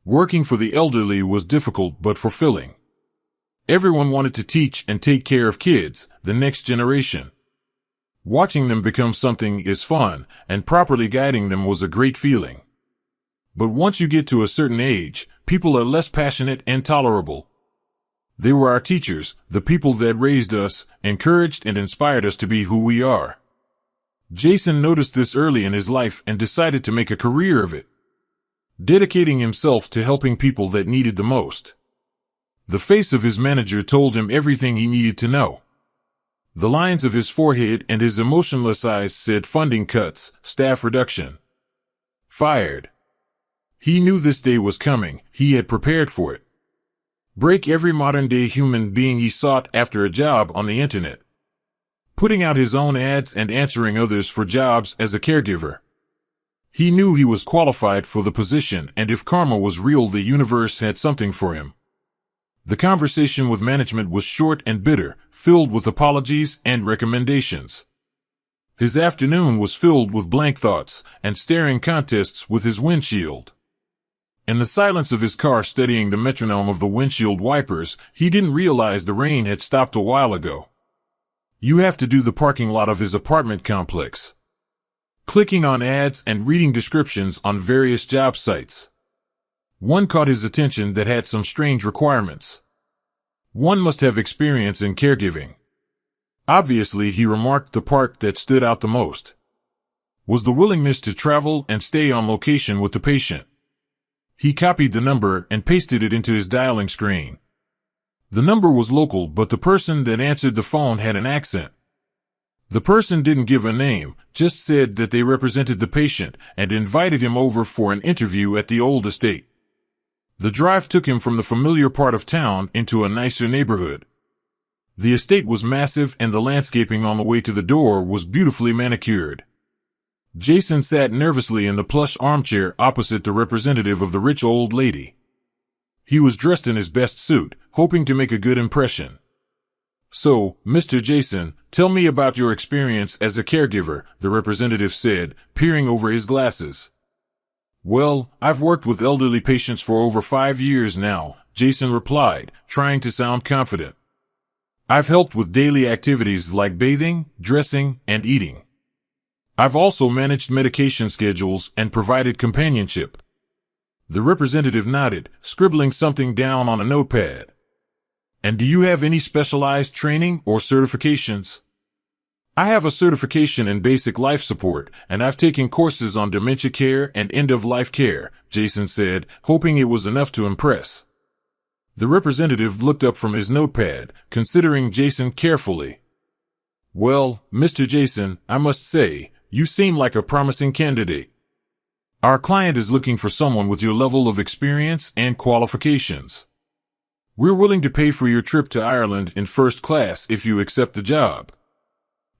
Working for the elderly was difficult but fulfilling. Everyone wanted to teach and take care of kids, the next generation. Watching them become something is fun, and properly guiding them was a great feeling. But once you get to a certain age, people are less passionate and tolerable. They were our teachers, the people that raised us, encouraged and inspired us to be who we are. Jason noticed this early in his life and decided to make a career of it, dedicating himself to helping people that needed the most. The face of his manager told him everything he needed to know. The lines of his forehead and his emotionless eyes said funding cuts, staff reduction. Fired. He knew this day was coming, he had prepared for it. Break every modern-day human being he sought after a job on the internet. Putting out his own ads and answering others for jobs as a caregiver. He knew he was qualified for the position, and if karma was real, the universe had something for him. The conversation with management was short and bitter, filled with apologies and recommendations. His afternoon was filled with blank thoughts and staring contests with his windshield. In the silence of his car studying the metronome of the windshield wipers, he didn't realize the rain had stopped a while ago. You have to do the parking lot of his apartment complex. Clicking on ads and reading descriptions on various job sites. One caught his attention that had some strange requirements. One must have experience in caregiving. Obviously, he remarked the part that stood out the most was the willingness to travel and stay on location with the patient. He copied the number and pasted it into his dialing screen. The number was local, but the person that answered the phone had an accent. The person didn't give a name, just said that they represented the patient and invited him over for an interview at the old estate. The drive took him from the familiar part of town into a nicer neighborhood. The estate was massive and the landscaping on the way to the door was beautifully manicured. Jason sat nervously in the plush armchair opposite the representative of the rich old lady. He was dressed in his best suit, hoping to make a good impression. So, Mr. Jason, tell me about your experience as a caregiver, the representative said, peering over his glasses. Well, I've worked with elderly patients for over 5 years now, Jason replied, trying to sound confident. I've helped with daily activities like bathing, dressing, and eating. I've also managed medication schedules and provided companionship. The representative nodded, scribbling something down on a notepad. And do you have any specialized training or certifications? I have a certification in basic life support, and I've taken courses on dementia care and end-of-life care, Jason said, hoping it was enough to impress. The representative looked up from his notepad, considering Jason carefully. Well, Mr. Jason, I must say, you seem like a promising candidate. Our client is looking for someone with your level of experience and qualifications. We're willing to pay for your trip to Ireland in first class if you accept the job.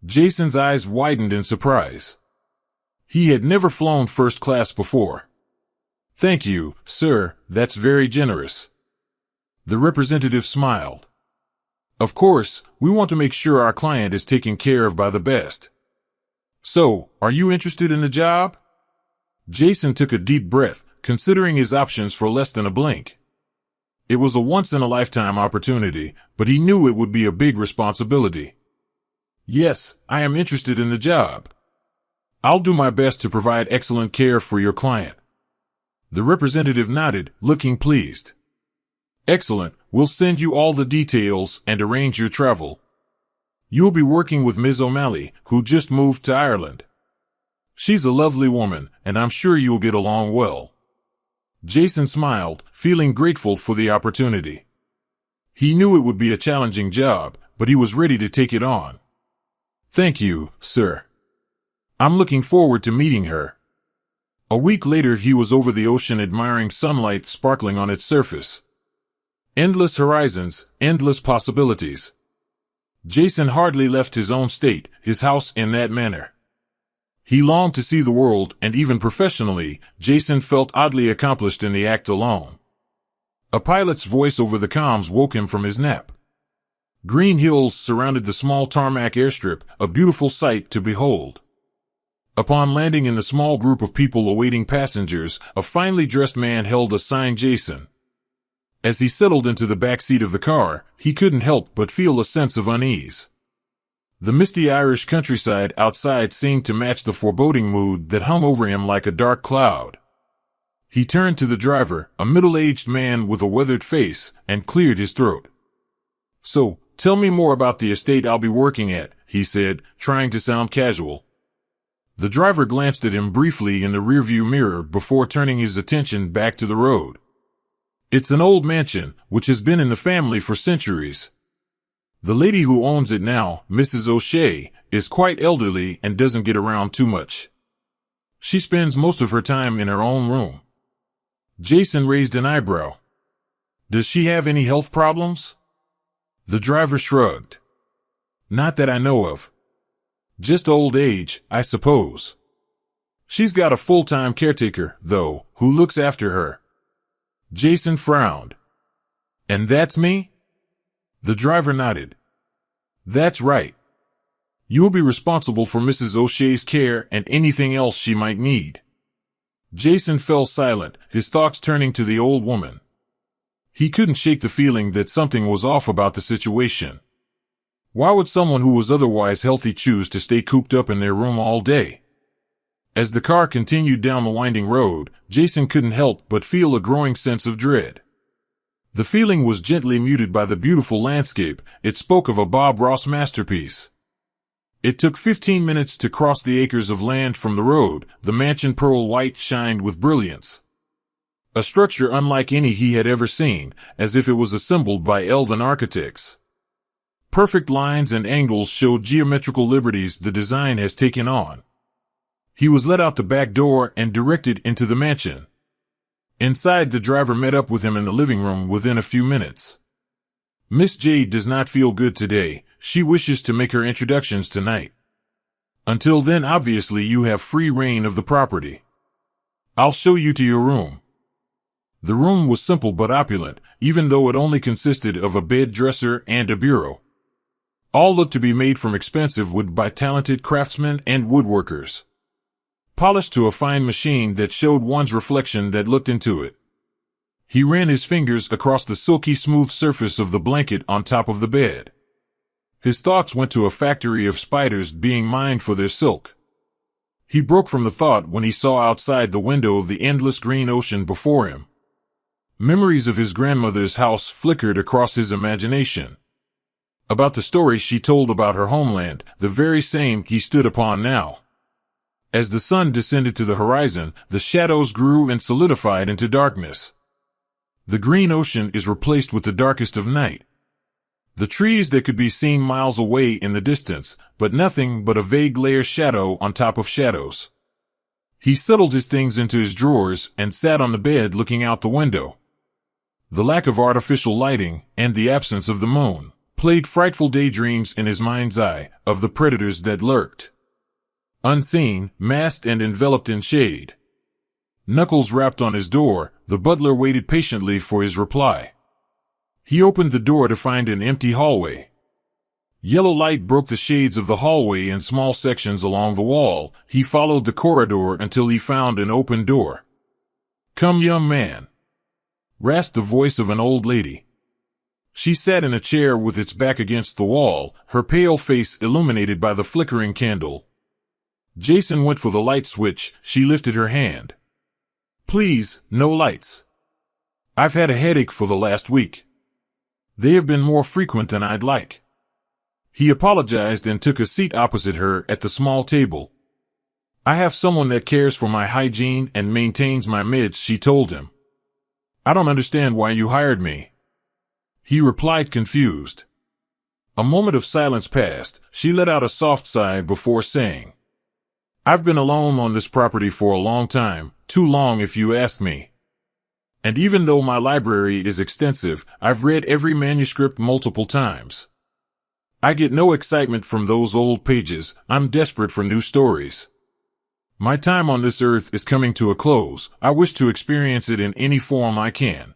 Jason's eyes widened in surprise. He had never flown first class before. Thank you, sir, that's very generous. The representative smiled. Of course, we want to make sure our client is taken care of by the best. So, are you interested in the job? Jason took a deep breath, considering his options for less than a blink. It was a once-in-a-lifetime opportunity, but he knew it would be a big responsibility. Yes, I am interested in the job. I'll do my best to provide excellent care for your client. The representative nodded, looking pleased. Excellent, we'll send you all the details and arrange your travel. You'll be working with Ms. O'Malley, who just moved to Ireland. She's a lovely woman, and I'm sure you'll get along well. Jason smiled, feeling grateful for the opportunity. He knew it would be a challenging job, but he was ready to take it on. Thank you, sir. I'm looking forward to meeting her. A week later he was over the ocean admiring sunlight sparkling on its surface. Endless horizons, endless possibilities. Jason hardly left his own state, his house, in that manner. He longed to see the world, and even professionally, Jason felt oddly accomplished in the act alone. A pilot's voice over the comms woke him from his nap. Green hills surrounded the small tarmac airstrip, a beautiful sight to behold. Upon landing in the small group of people awaiting passengers, a finely dressed man held a signed Jason. As he settled into the back seat of the car, he couldn't help but feel a sense of unease. The misty Irish countryside outside seemed to match the foreboding mood that hung over him like a dark cloud. He turned to the driver, a middle-aged man with a weathered face, and cleared his throat. "So, tell me more about the estate I'll be working at," he said, trying to sound casual. The driver glanced at him briefly in the rearview mirror before turning his attention back to the road. "It's an old mansion, which has been in the family for centuries. The lady who owns it now, Mrs. O'Shea, is quite elderly and doesn't get around too much. She spends most of her time in her own room." Jason raised an eyebrow. "Does she have any health problems?" The driver shrugged. "Not that I know of. Just old age, I suppose. She's got a full-time caretaker, though, who looks after her." Jason frowned. "And that's me?" The driver nodded. "That's right. You'll be responsible for Mrs. O'Shea's care and anything else she might need." Jason fell silent, his thoughts turning to the old woman. He couldn't shake the feeling that something was off about the situation. Why would someone who was otherwise healthy choose to stay cooped up in their room all day? As the car continued down the winding road, Jason couldn't help but feel a growing sense of dread. The feeling was gently muted by the beautiful landscape. It spoke of a Bob Ross masterpiece. It took 15 minutes to cross the acres of land from the road. The mansion, pearl white, shined with brilliance. A structure unlike any he had ever seen, as if it was assembled by elven architects. Perfect lines and angles showed geometrical liberties the design has taken on. He was let out the back door and directed into the mansion. Inside, the driver met up with him in the living room within a few minutes. "Miss Jade does not feel good today. She wishes to make her introductions tonight. Until then, obviously, you have free reign of the property. I'll show you to your room." The room was simple but opulent, even though it only consisted of a bed, dresser, and a bureau. All looked to be made from expensive wood by talented craftsmen and woodworkers. Polished to a fine machine that showed one's reflection that looked into it. He ran his fingers across the silky smooth surface of the blanket on top of the bed. His thoughts went to a factory of spiders being mined for their silk. He broke from the thought when he saw outside the window the endless green ocean before him. Memories of his grandmother's house flickered across his imagination. About the story she told about her homeland, the very same he stood upon now. As the sun descended to the horizon, the shadows grew and solidified into darkness. The green ocean is replaced with the darkest of night. The trees that could be seen miles away in the distance, but nothing but a vague layer shadow on top of shadows. He settled his things into his drawers and sat on the bed looking out the window. The lack of artificial lighting, and the absence of the moon, played frightful daydreams in his mind's eye, of the predators that lurked. Unseen, masked and enveloped in shade. Knuckles rapped on his door. The butler waited patiently for his reply. He opened the door to find an empty hallway. Yellow light broke the shades of the hallway in small sections along the wall. He followed the corridor until he found an open door. "Come, young man," rasped the voice of an old lady. She sat in a chair with its back against the wall, her pale face illuminated by the flickering candle. Jason went for the light switch. She lifted her hand. "Please, no lights. I've had a headache for the last week. They have been more frequent than I'd like." He apologized and took a seat opposite her at the small table. "I have someone that cares for my hygiene and maintains my meds," she told him. "I don't understand why you hired me." He replied, confused. A moment of silence passed. She let out a soft sigh before saying, "I've been alone on this property for a long time, too long if you ask me. And even though my library is extensive, I've read every manuscript multiple times. I get no excitement from those old pages. I'm desperate for new stories. My time on this earth is coming to a close. I wish to experience it in any form I can.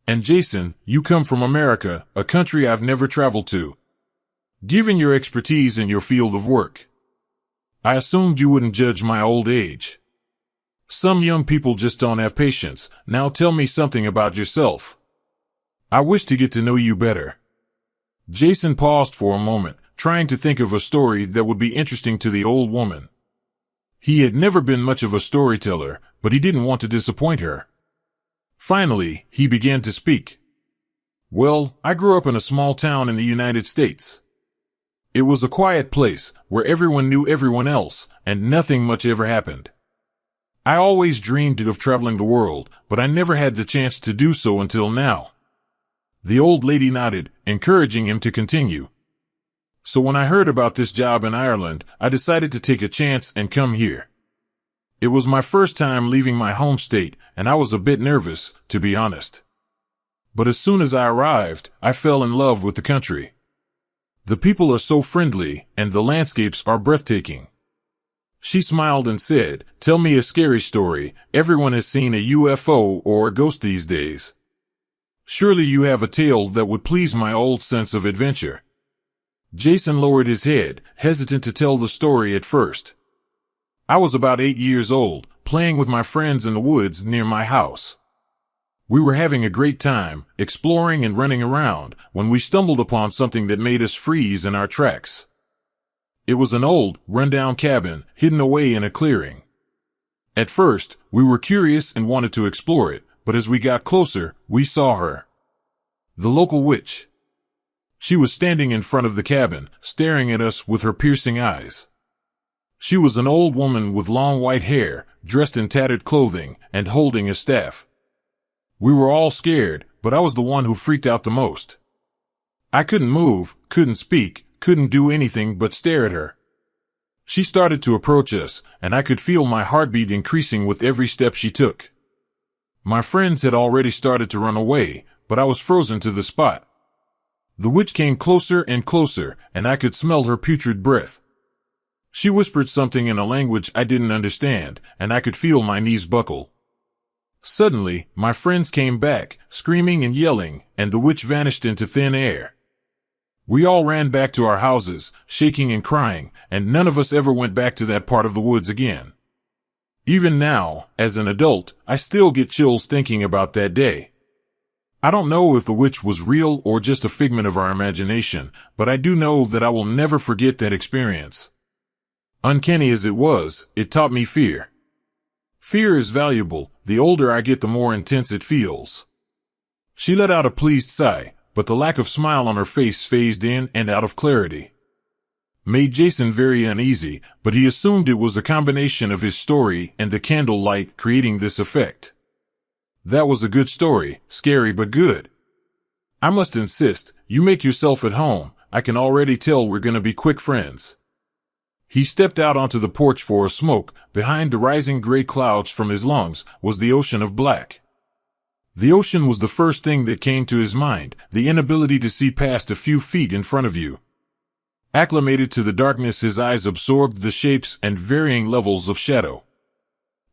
And Jason, you come from America, a country I've never traveled to. Given your expertise in your field of work, I assumed you wouldn't judge my old age. Some young people just don't have patience. Now tell me something about yourself. I wish to get to know you better. Jason paused for a moment, trying to think of a story that would be interesting to the old woman. He had never been much of a storyteller, but he didn't want to disappoint her. Finally, he began to speak. Well, I grew up in a small town in the United States. It was a quiet place where everyone knew everyone else, and nothing much ever happened. I always dreamed of traveling the world, but I never had the chance to do so until now. The old lady nodded, encouraging him to continue. So when I heard about this job in Ireland, I decided to take a chance and come here. It was my first time leaving my home state, and I was a bit nervous, to be honest. But as soon as I arrived, I fell in love with the country. The people are so friendly, and the landscapes are breathtaking. She smiled and said, "Tell me a scary story. Everyone has seen a UFO or a ghost these days. Surely you have a tale that would please my old sense of adventure." Jason lowered his head, hesitant to tell the story at first. I was about 8 years old, playing with my friends in the woods near my house. We were having a great time, exploring and running around, when we stumbled upon something that made us freeze in our tracks. It was an old, run-down cabin, hidden away in a clearing. At first, we were curious and wanted to explore it, but as we got closer, we saw her. The local witch. She was standing in front of the cabin, staring at us with her piercing eyes. She was an old woman with long white hair, dressed in tattered clothing, and holding a staff. We were all scared, but I was the one who freaked out the most. I couldn't move, couldn't speak, couldn't do anything but stare at her. She started to approach us, and I could feel my heartbeat increasing with every step she took. My friends had already started to run away, but I was frozen to the spot. The witch came closer and closer, and I could smell her putrid breath. She whispered something in a language I didn't understand, and I could feel my knees buckle. Suddenly, my friends came back, screaming and yelling, and the witch vanished into thin air. We all ran back to our houses, shaking and crying, and none of us ever went back to that part of the woods again. Even now, as an adult, I still get chills thinking about that day. I don't know if the witch was real or just a figment of our imagination, but I do know that I will never forget that experience. Uncanny as it was, it taught me fear. Fear is valuable. The older I get, the more intense it feels. She let out a pleased sigh, but the lack of smile on her face phased in and out of clarity. Made Jason very uneasy, but he assumed it was a combination of his story and the candle light creating this effect. That was a good story, scary but good. I must insist, you make yourself at home. I can already tell we're gonna be quick friends. He stepped out onto the porch for a smoke. Behind the rising gray clouds from his lungs was the ocean of black. The ocean was the first thing that came to his mind, the inability to see past a few feet in front of you. Acclimated to the darkness, his eyes absorbed the shapes and varying levels of shadow.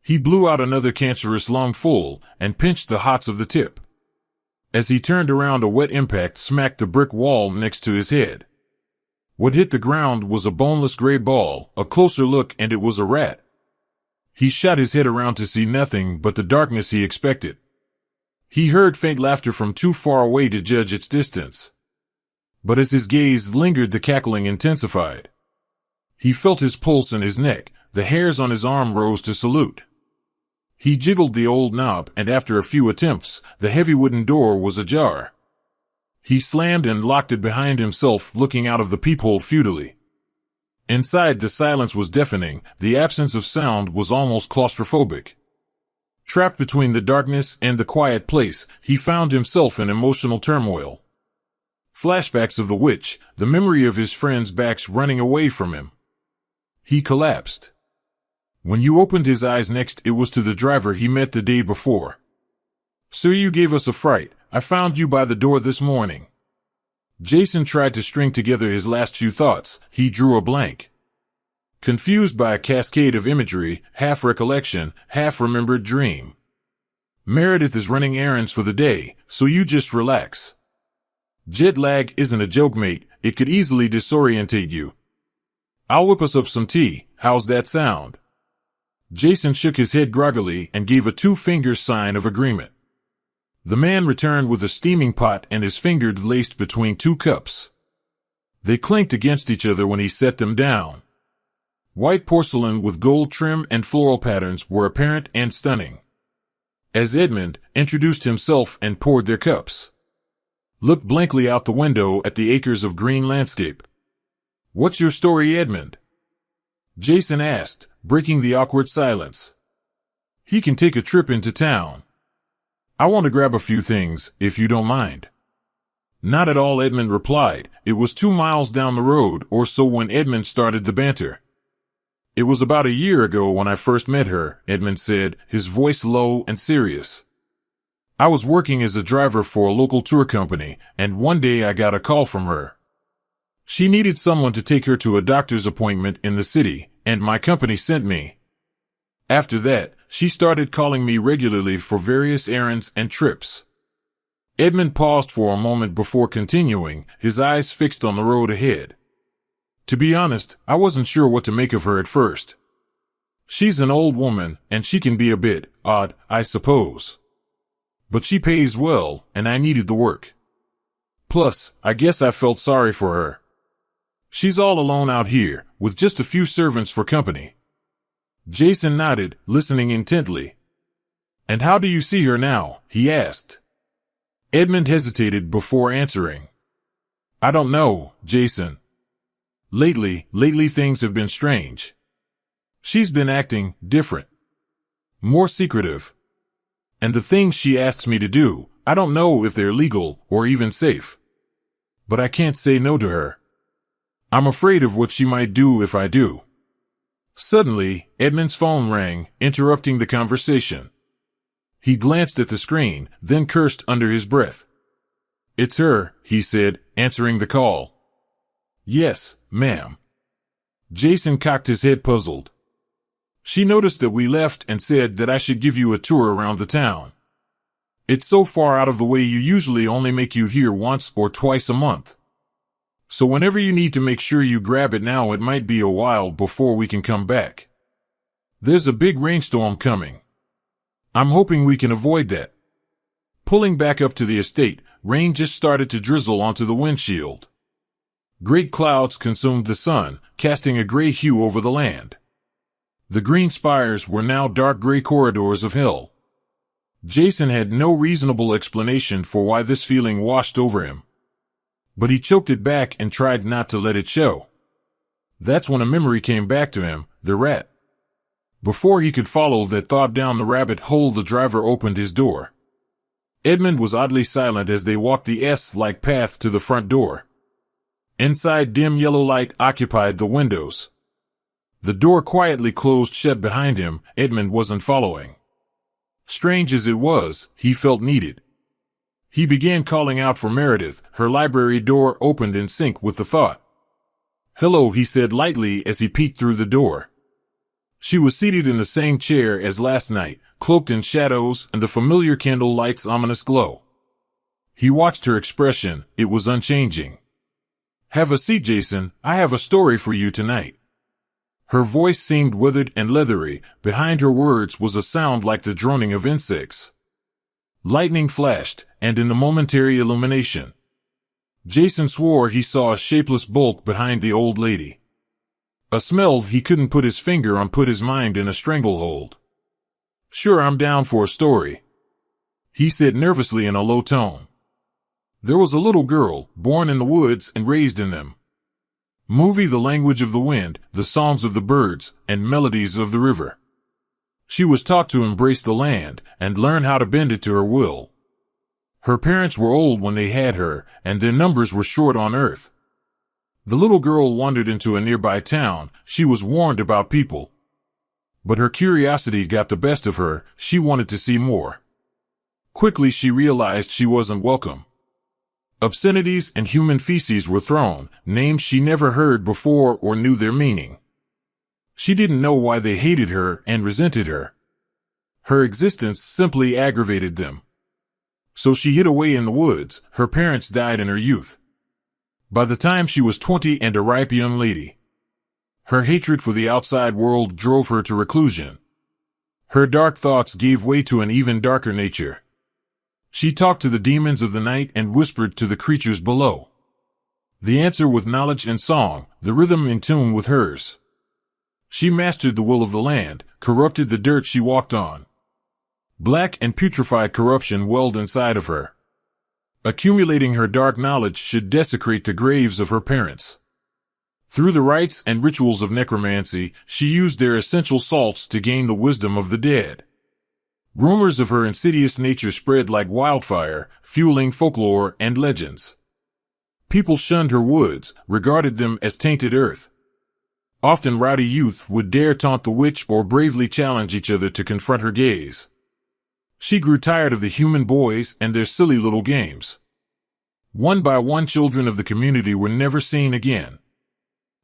He blew out another cancerous lungful and pinched the hots of the tip. As he turned around, a wet impact smacked the brick wall next to his head. What hit the ground was a boneless gray ball. A closer look and it was a rat. He shot his head around to see nothing but the darkness he expected. He heard faint laughter from too far away to judge its distance. But as his gaze lingered, the cackling intensified. He felt his pulse in his neck. The hairs on his arm rose to salute. He jiggled the old knob, and after a few attempts, the heavy wooden door was ajar. He slammed and locked it behind himself, looking out of the peephole futilely. Inside, the silence was deafening. The absence of sound was almost claustrophobic. Trapped between the darkness and the quiet place, he found himself in emotional turmoil. Flashbacks of the witch, the memory of his friends' backs running away from him. He collapsed. When you opened his eyes next, it was to the driver he met the day before. "Sir, you gave us a fright. I found you by the door this morning." Jason tried to string together his last few thoughts. He drew a blank. Confused by a cascade of imagery, half recollection, half remembered dream. "Meredith is running errands for the day, so you just relax. Jet lag isn't a joke, mate. It could easily disorientate you. I'll whip us up some tea. how's that sound? Jason shook his head groggily and gave a two-finger sign of agreement. The man returned with a steaming pot and his fingers laced between two cups. They clinked against each other when he set them down. White porcelain with gold trim and floral patterns were apparent and stunning. As Edmund introduced himself and poured their cups, looked blankly out the window at the acres of green landscape. "What's your story, Edmund?" Jason asked, breaking the awkward silence. "He can take a trip into town. I want to grab a few things, if you don't mind." "Not at all," Edmund replied. It was 2 miles down the road or so when Edmund started the banter. "It was about a year ago when I first met her," Edmund said, his voice low and serious. "I was working as a driver for a local tour company, and one day I got a call from her. She needed someone to take her to a doctor's appointment in the city, and my company sent me. After that, she started calling me regularly for various errands and trips." Edmund paused for a moment before continuing, his eyes fixed on the road ahead. "To be honest, I wasn't sure what to make of her at first. She's an old woman, and she can be a bit odd, I suppose. But she pays well, and I needed the work. Plus, I guess I felt sorry for her. She's all alone out here, with just a few servants for company." Jason nodded, listening intently. "And how do you see her now?" he asked. Edmund hesitated before answering. "I don't know, Jason. Lately things have been strange. She's been acting different. More secretive. And the things she asks me to do, I don't know if they're legal or even safe. But I can't say no to her. I'm afraid of what she might do if I do." Suddenly, Edmund's phone rang, interrupting the conversation. He glanced at the screen, then cursed under his breath. "It's her," he said, answering the call. "Yes, ma'am." Jason cocked his head puzzled. "She noticed that we left and said that I should give you a tour around the town. It's so far out of the way you usually only make you here once or twice a month. So whenever you need to make sure you grab it now, it might be a while before we can come back. There's a big rainstorm coming. I'm hoping we can avoid that." Pulling back up to the estate, rain just started to drizzle onto the windshield. Great clouds consumed the sun, casting a gray hue over the land. The green spires were now dark gray corridors of hell. Jason had no reasonable explanation for why this feeling washed over him. But he choked it back and tried not to let it show. That's when a memory came back to him, the rat. Before he could follow that thought down the rabbit hole, the driver opened his door. Edmund was oddly silent as they walked the S-like path to the front door. Inside, dim yellow light occupied the windows. The door quietly closed shut behind him. Edmund wasn't following. Strange as it was, he felt needed. He began calling out for Meredith. Her library door opened in sync with the thought. "Hello," he said lightly as he peeked through the door. She was seated in the same chair as last night, cloaked in shadows and the familiar candle light's ominous glow. He watched her expression. It was unchanging. "Have a seat, Jason. I have a story for you tonight." Her voice seemed withered and leathery. Behind her words was a sound like the droning of insects. Lightning flashed, and in the momentary illumination, Jason swore he saw a shapeless bulk behind the old lady. A smell he couldn't put his finger on put his mind in a stranglehold. "Sure, I'm down for a story," he said nervously in a low tone. "There was a little girl, born in the woods and raised in them. Movie the language of the wind, the songs of the birds, and melodies of the river. She was taught to embrace the land and learn how to bend it to her will. Her parents were old when they had her, and their numbers were short on earth. The little girl wandered into a nearby town. She was warned about people. But her curiosity got the best of her. She wanted to see more. Quickly she realized she wasn't welcome. Obscenities and human feces were thrown, names she never heard before or knew their meaning. She didn't know why they hated her and resented her. Her existence simply aggravated them. So she hid away in the woods. Her parents died in her youth. By the time she was 20 and a ripe young lady, Her hatred for the outside world drove her to reclusion. Her dark thoughts gave way to an even darker nature. She talked to the demons of the night and whispered to the creatures below. The answer with knowledge and song, the rhythm in tune with hers. She mastered the will of the land, corrupted the dirt she walked on. Black and putrefied corruption welled inside of her. Accumulating her dark knowledge should desecrate the graves of her parents. Through the rites and rituals of necromancy, she used their essential salts to gain the wisdom of the dead. Rumors of her insidious nature spread like wildfire, fueling folklore and legends. People shunned her woods, regarded them as tainted earth. Often rowdy youth would dare taunt the witch or bravely challenge each other to confront her gaze. She grew tired of the human boys and their silly little games. One by one, children of the community were never seen again,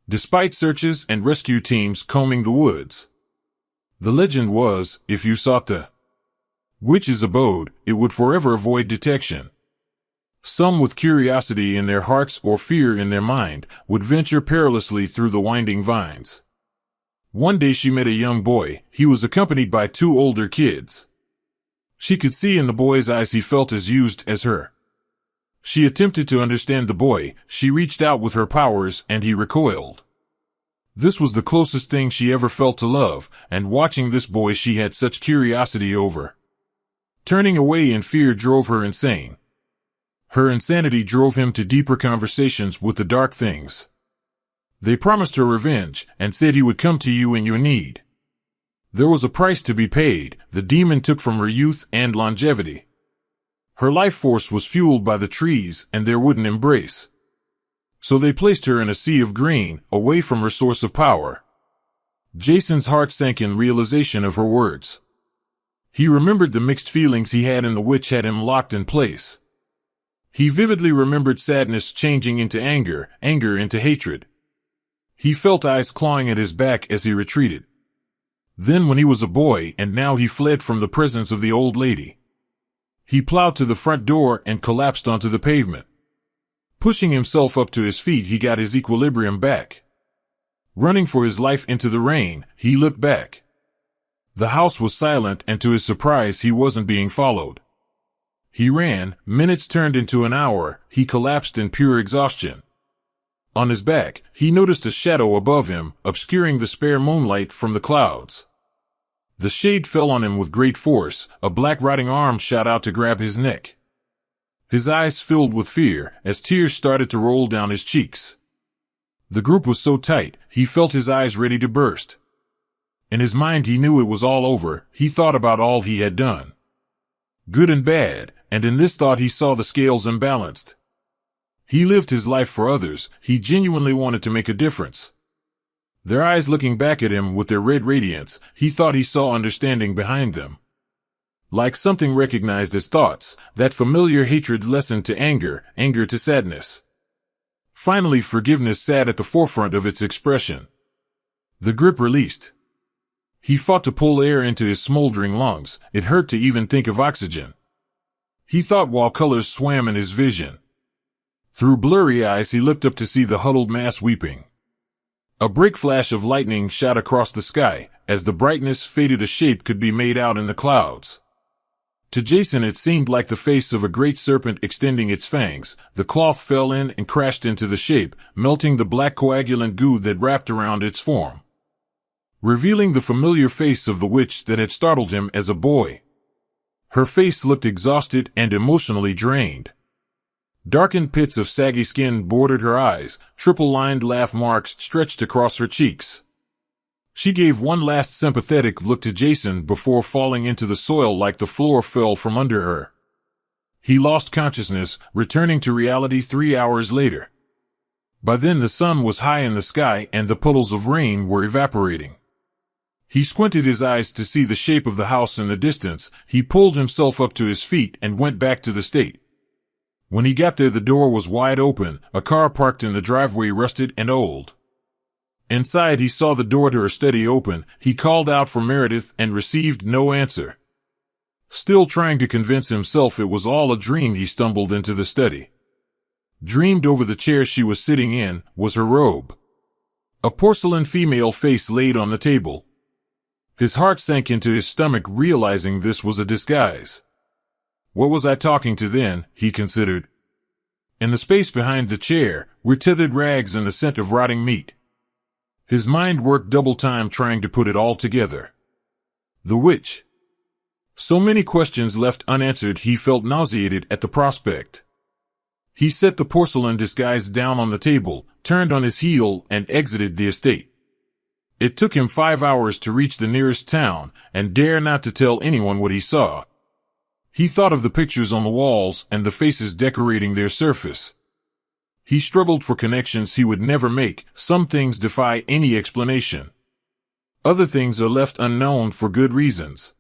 despite searches and rescue teams combing the woods. The legend was, if you sought the witch's abode, it would forever avoid detection. Some with curiosity in their hearts or fear in their mind would venture perilously through the winding vines. One day she met a young boy. He was accompanied by 2 older kids. She could see in the boy's eyes he felt as used as her. She attempted to understand the boy. She reached out with her powers and he recoiled. This was the closest thing she ever felt to love, and watching this boy she had such curiosity over. Turning away in fear drove her insane. Her insanity drove him to deeper conversations with the dark things. They promised her revenge and said he would come to you in your need. There was a price to be paid. The demon took from her youth and longevity. Her life force was fueled by the trees and their wooden embrace. So they placed her in a sea of green, away from her source of power. Jason's heart sank in realization of her words. He remembered the mixed feelings he had, and the witch had him locked in place. He vividly remembered sadness changing into anger, anger into hatred. He felt eyes clawing at his back as he retreated. Then when he was a boy, and now he fled from the presence of the old lady. He plowed to the front door and collapsed onto the pavement. Pushing himself up to his feet, he got his equilibrium back. Running for his life into the rain, he looked back. The house was silent, and to his surprise, he wasn't being followed. He ran. Minutes turned into an hour. He collapsed in pure exhaustion. On his back, he noticed a shadow above him, obscuring the spare moonlight from the clouds. The shade fell on him with great force. A black rotting arm shot out to grab his neck. His eyes filled with fear as tears started to roll down his cheeks. The group was so tight, he felt his eyes ready to burst. In his mind he knew it was all over. He thought about all he had done, good and bad, and in this thought he saw the scales imbalanced. He lived his life for others. He genuinely wanted to make a difference. Their eyes looking back at him with their red radiance, he thought he saw understanding behind them. Like something recognized as thoughts, that familiar hatred lessened to anger, anger to sadness. Finally, forgiveness sat at the forefront of its expression. The grip released. He fought to pull air into his smoldering lungs. It hurt to even think of oxygen. He thought while colors swam in his vision. Through blurry eyes he looked up to see the huddled mass weeping. A brick flash of lightning shot across the sky. As the brightness faded, a shape could be made out in the clouds. To Jason it seemed like the face of a great serpent extending its fangs. The cloth fell in and crashed into the shape, melting the black coagulant goo that wrapped around its form, revealing the familiar face of the witch that had startled him as a boy. Her face looked exhausted and emotionally drained. Darkened pits of saggy skin bordered her eyes. Triple-lined laugh marks stretched across her cheeks. She gave one last sympathetic look to Jason before falling into the soil like the floor fell from under her. He lost consciousness, returning to reality 3 hours later. By then the sun was high in the sky and the puddles of rain were evaporating. He squinted his eyes to see the shape of the house in the distance. He pulled himself up to his feet and went back to the state. When he got there, the door was wide open. A car parked in the driveway, rusted and old. Inside he saw the door to her study open. He called out for Meredith and received no answer. Still trying to convince himself it was all a dream, he stumbled into the study. Dreamed over the chair she was sitting in was her robe. A porcelain female face laid on the table. His heart sank into his stomach, realizing this was a disguise. What was I talking to then, he considered. In the space behind the chair were tethered rags and the scent of rotting meat. His mind worked double time trying to put it all together. The witch. So many questions left unanswered, he felt nauseated at the prospect. He set the porcelain disguise down on the table, turned on his heel, and exited the estate. It took him 5 hours to reach the nearest town, and dare not to tell anyone what he saw. He thought of the pictures on the walls and the faces decorating their surface. He struggled for connections he would never make. Some things defy any explanation. Other things are left unknown for good reasons.